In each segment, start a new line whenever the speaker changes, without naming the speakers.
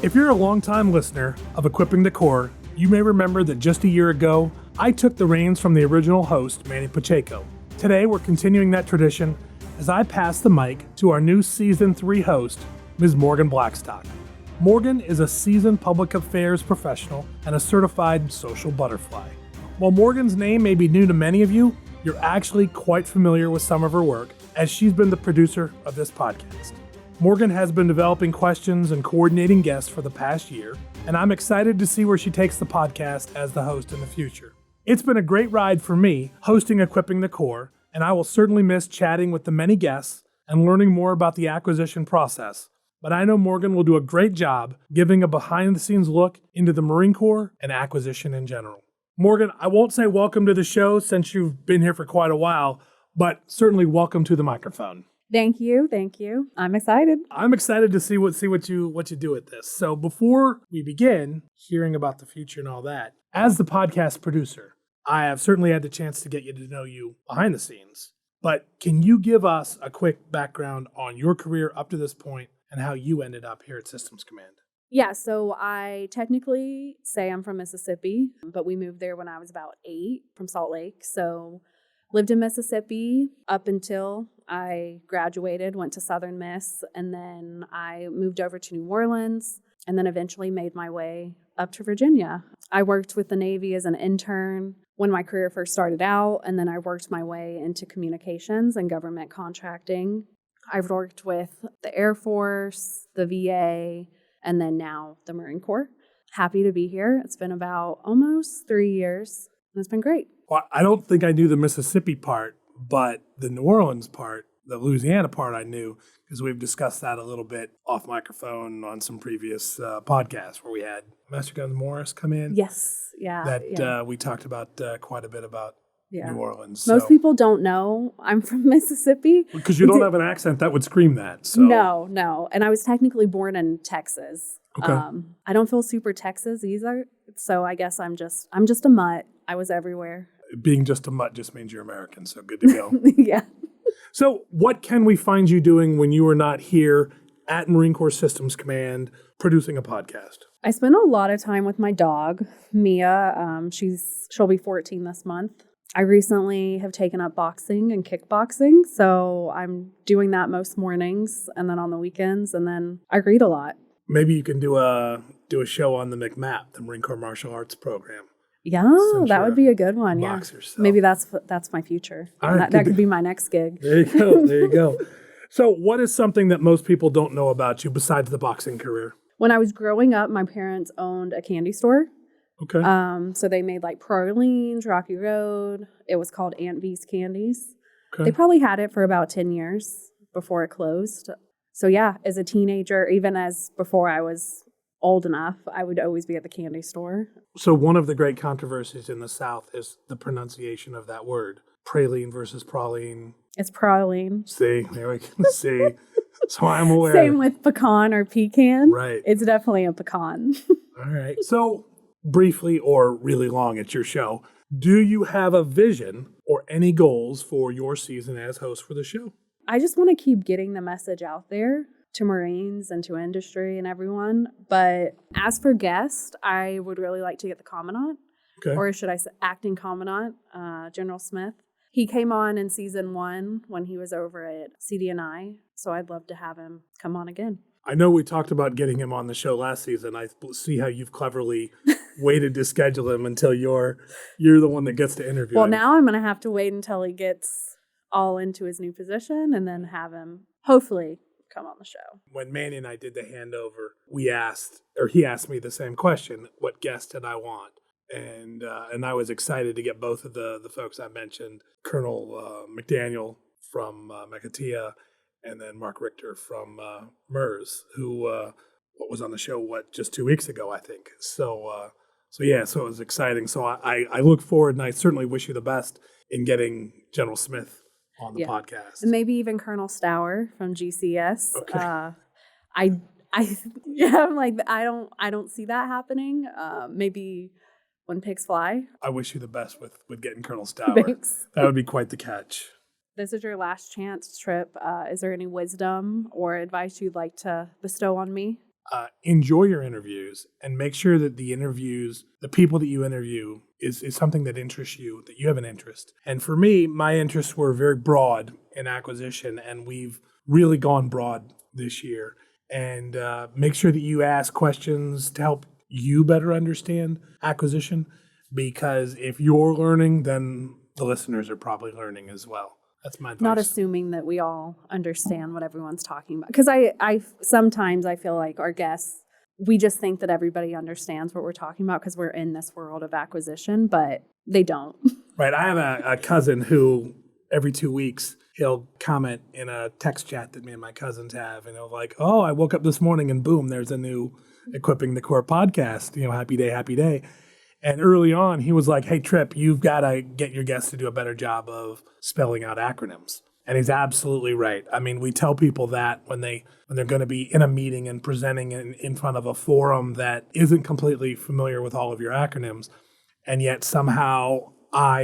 If you're a longtime listener of Equipping the Core, you may remember that just a year ago, I took the reins from the original host, Manny Pacheco. Today, we're continuing that tradition as I pass the mic to our new Season 3 host, Ms. Morgan Blackstock. Morgan is a seasoned public affairs professional and a certified social butterfly. While Morgan's name may be new to many of you, you're actually quite familiar with some of her work, as she's been the producer of this podcast. Morgan has been developing questions and coordinating guests for the past year, and I'm excited to see where she takes the podcast as the host in the future. It's been a great ride for me hosting Equipping the Core, and I will certainly miss chatting with the many guests and learning more about the acquisition process. But I know Morgan will do a great job giving a behind-the-scenes look into the Marine Corps and acquisition in general. Morgan, I won't say welcome to the show since you've been here for quite a while, but certainly welcome to the microphone.
Thank you. I'm excited.
I'm excited to see what you do with this. So before we begin hearing about the future and all that, as the podcast producer, I have certainly had the chance to get you to know you behind the scenes. But can you give us a quick background on your career up to this point and how you ended up here at Systems Command?
Yeah, so I technically say I'm from Mississippi, but we moved there when I was about 8 from Salt Lake. So lived in Mississippi up until I graduated, went to Southern Miss, and then I moved over to New Orleans, and then eventually made my way up to Virginia. I worked with the Navy as an intern when my career first started out, and then I worked my way into communications and government contracting. I've worked with the Air Force, the VA, and then now the Marine Corps. Happy to be here. It's been about almost 3 years, and it's been great.
Well, I don't think I knew the Mississippi part, but the New Orleans part, the Louisiana part I knew, because we've discussed that a little bit off microphone on some previous podcasts where we had Master Guns Morris come in.
Yes, yeah.
We talked about quite a bit about New Orleans.
Most people don't know I'm from Mississippi.
Because you don't have an accent that would scream that. So.
No. And I was technically born in Texas.
Okay.
I don't feel super Texas either, so I guess I'm just a mutt. I was everywhere.
Being just a mutt just means you're American, so good to go.
Yeah.
So what can we find you doing when you are not here at Marine Corps Systems Command producing a podcast?
I spend a lot of time with my dog, Mia. She'll be 14 this month. I recently have taken up boxing and kickboxing, so I'm doing that most mornings and then on the weekends, and then I read a lot.
Maybe you can do a show on the McMAP, the Marine Corps Martial Arts Program.
Yeah, that would be a good one.
Boxer,
yeah,
so.
Maybe that's my future.
Right,
that could be my next gig.
There you go. So what is something that most people don't know about you besides the boxing career?
When I was growing up, my parents owned a candy store.
Okay.
So they made like Pralines, Rocky Road. It was called Aunt V's Candies.
Okay.
They probably had it for about 10 years before it closed. So yeah, as a teenager, even as before I was old enough, I would always be at the candy store.
So one of the great controversies in the South is the pronunciation of that word. Praline versus praline.
It's praline.
See, there we go. See. So I'm aware.
Same with pecan or pecan.
Right.
It's definitely a pecan.
All right. So briefly or really long, it's your show. Do you have a vision or any goals for your season as host for the show?
I just want to keep getting the message out there to Marines and to industry and everyone. But as for guest, I would really like to get the Commandant, or should I say acting Commandant, General Smith. He came on in season 1 when he was over at CD&I, so I'd love to have him come on again.
I know we talked about getting him on the show last season. I see how you've cleverly waited to schedule him until you're the one that gets to interview him.
Well, now I'm going to have to wait until he gets all into his new position and then have him hopefully come on the show.
When Manny and I did the handover, he asked me the same question: what guest did I want? And I was excited to get both of the folks I mentioned, Colonel McDaniel from Makatia, and then Mark Richter from MERS, who was on the show just 2 weeks ago, I think. So it was exciting. So I look forward, and I certainly wish you the best in getting General Smith on the podcast.
And maybe even Colonel Stour from GCS.
Okay.
I'm like, I don't see that happening. Maybe when pigs fly.
I wish you the best with getting Colonel Stour.
Thanks.
That would be quite the catch.
This is your last chance trip. Is there any wisdom or advice you'd like to bestow on me?
enjoy your interviews and make sure that the people that you interview is something that interests you, that you have an interest. And for me, my interests were very broad in acquisition, and we've really gone broad this year. And make sure that you ask questions to help you better understand acquisition, because if you're learning, then the listeners are probably learning as well. That's my advice.
Not assuming that we all understand what everyone's talking about. Because I sometimes I feel like our guests, we just think that everybody understands what we're talking about because we're in this world of acquisition, but they don't.
Right. I have a cousin who every 2 weeks he'll comment in a text chat that me and my cousins have, and he'll like, oh, I woke up this morning and boom, there's a new Equipping the Core podcast, happy day, happy day. And early on, he was like, hey, Tripp, you've got to get your guests to do a better job of spelling out acronyms. And he's absolutely right. I mean, we tell people that when they're going to be in a meeting and presenting in front of a forum that isn't completely familiar with all of your acronyms, and yet somehow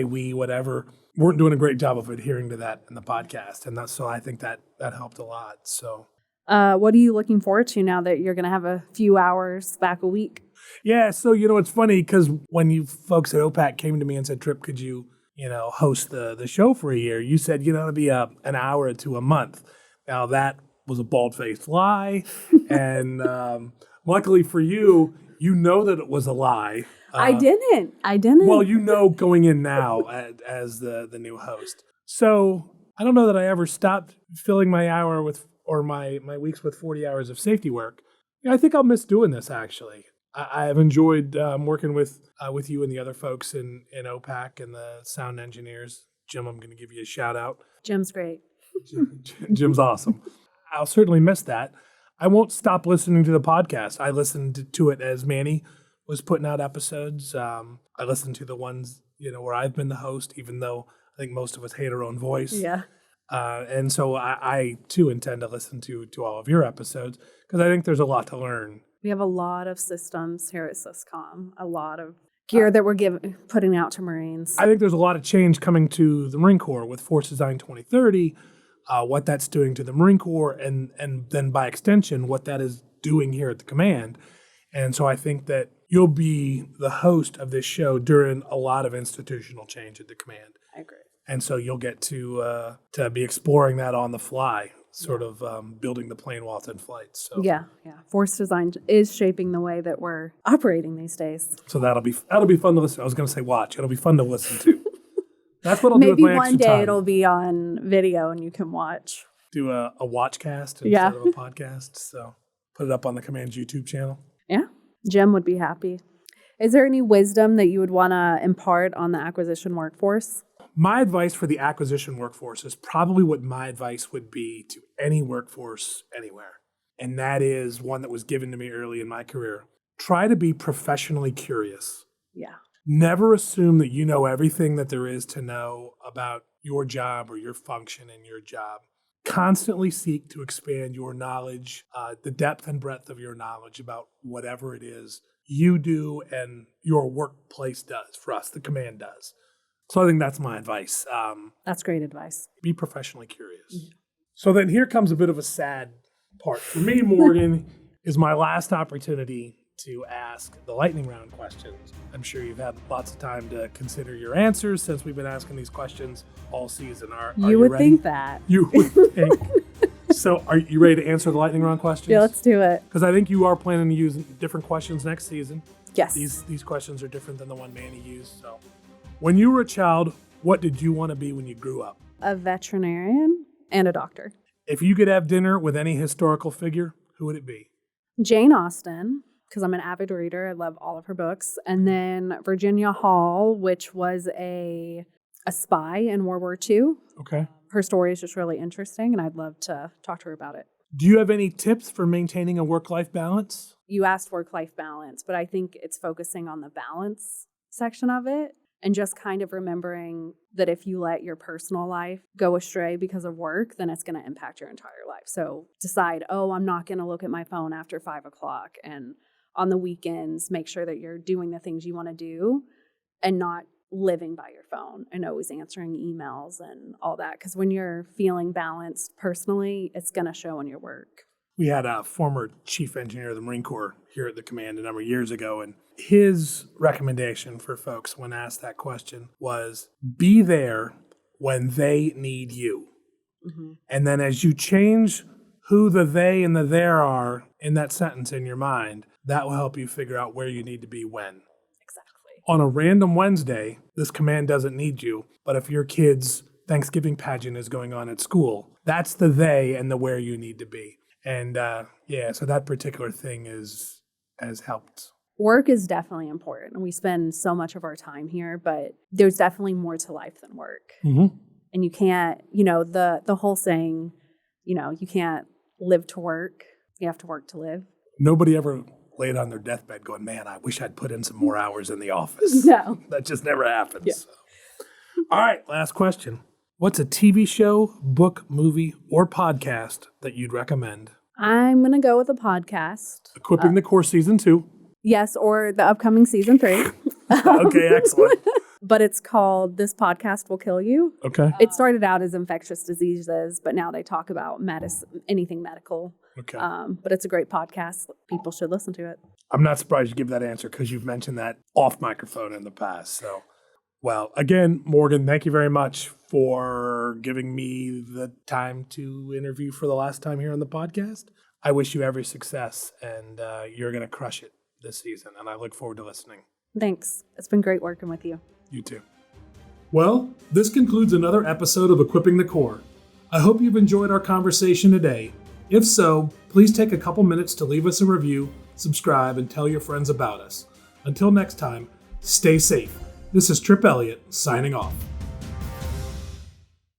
we, whatever, weren't doing a great job of adhering to that in the podcast. And so I think that helped a lot. So,
what are you looking forward to now that you're going to have a few hours back a week?
Yeah, so it's funny because when you folks at OPAC came to me and said, Tripp, could you host the show for a year? You said it'll be an hour to a month. Now that was a bald-faced lie, and luckily for you, that it was a lie.
I didn't.
Well, going in now as the new host. So I don't know that I ever stopped filling my hour or my weeks with 40 hours of safety work. I think I'll miss doing this, actually. I have enjoyed working with you and the other folks in OPAC and the sound engineers. Jim, I'm going to give you a shout out.
Jim's great.
Jim's awesome. I'll certainly miss that. I won't stop listening to the podcast. I listened to it as Manny was putting out episodes. I listened to the ones where I've been the host, even though I think most of us hate our own voice.
Yeah.
And so I too intend to listen to all of your episodes because I think there's a lot to learn.
We have a lot of systems here at Syscom, a lot of gear that we're putting out to Marines.
I think there's a lot of change coming to the Marine Corps with Force Design 2030, what that's doing to the Marine Corps, and then by extension, what that is doing here at the command. And so I think that you'll be the host of this show during a lot of institutional change at the command.
I agree.
And so you'll get to be exploring that on the fly, sort of building the plane while it's in flight. So
yeah. Force design is shaping the way that we're operating these days.
So that'll be fun to listen. I was going to say watch. It'll be fun to listen to. That's what I'll do with my extra time.
Maybe one day it'll be on video and you can watch.
Do a watchcast instead of a podcast. So put it up on the Command's YouTube channel.
Yeah, Jim would be happy. Is there any wisdom that you would want to impart on the acquisition workforce?
My advice for the acquisition workforce is probably what my advice would be to any workforce anywhere. And that is one that was given to me early in my career. Try to be professionally curious.
Yeah.
Never assume that you know everything that there is to know about your job or your function in your job. Constantly seek to expand your knowledge, the depth and breadth of your knowledge about whatever it is you do and your workplace does. For us, the command does. So I think that's my advice.
That's great advice.
Be professionally curious. Yeah. So then here comes a bit of a sad part. For me, Morgan, is my last opportunity to ask the lightning round questions. I'm sure you've had lots of time to consider your answers since we've been asking these questions all season.
You would ready? Think that.
You would think. So are you ready to answer the lightning round questions?
Yeah, let's do it.
Because I think you are planning to use different questions next season.
Yes.
These questions are different than the one Manny used. So when you were a child, what did you want to be when you grew up?
A veterinarian and a doctor.
If you could have dinner with any historical figure, who would it be?
Jane Austen, because I'm an avid reader. I love all of her books. And then Virginia Hall, which was a spy in World War II.
Okay.
Her story is just really interesting, and I'd love to talk to her about it.
Do you have any tips for maintaining a work-life balance?
You asked work-life balance, but I think it's focusing on the balance section of it and just kind of remembering that if you let your personal life go astray because of work, then it's going to impact your entire life. So decide, I'm not going to look at my phone after 5 o'clock. And on the weekends, make sure that you're doing the things you want to do and not living by your phone and always answering emails and all that. Because when you're feeling balanced personally, it's going to show in your work.
We had a former chief engineer of the Marine Corps here at the command a number of years ago, and his recommendation for folks when asked that question was be there when they need you. Mm-hmm. And then as you change who the they and the there are in that sentence in your mind, that will help you figure out where you need to be when.
Exactly.
On a random Wednesday, this command doesn't need you, but if your kid's Thanksgiving pageant is going on at school, that's the they and the where you need to be. And so that particular thing has helped.
Work is definitely important. We spend so much of our time here, but there's definitely more to life than work. Mm-hmm. And you can't, the whole saying, you can't live to work. You have to work to live.
Nobody ever laid on their deathbed going, man, I wish I'd put in some more hours in the office.
No.
That just never happens.
Yeah.
So. All right, last question. What's a TV show, book, movie, or podcast that you'd recommend?
I'm going to go with a podcast.
Equipping the Core Season 2.
Yes, or the upcoming Season 3.
Okay, excellent.
But it's called This Podcast Will Kill You.
Okay.
It started out as infectious diseases, but now they talk about anything medical.
Okay.
But it's a great podcast. People should listen to it.
I'm not surprised you give that answer because you've mentioned that off microphone in the past. So, well, again, Morgan, thank you very much for giving me the time to interview for the last time here on the podcast. I wish you every success, and you're going to crush it this season, and I look forward to listening.
Thanks. It's been great working with you.
You too. Well, this concludes another episode of Equipping the Core. I hope you've enjoyed our conversation today. If so, please take a couple minutes to leave us a review, subscribe, and tell your friends about us. Until next time, stay safe. This is Trip Elliott, signing off.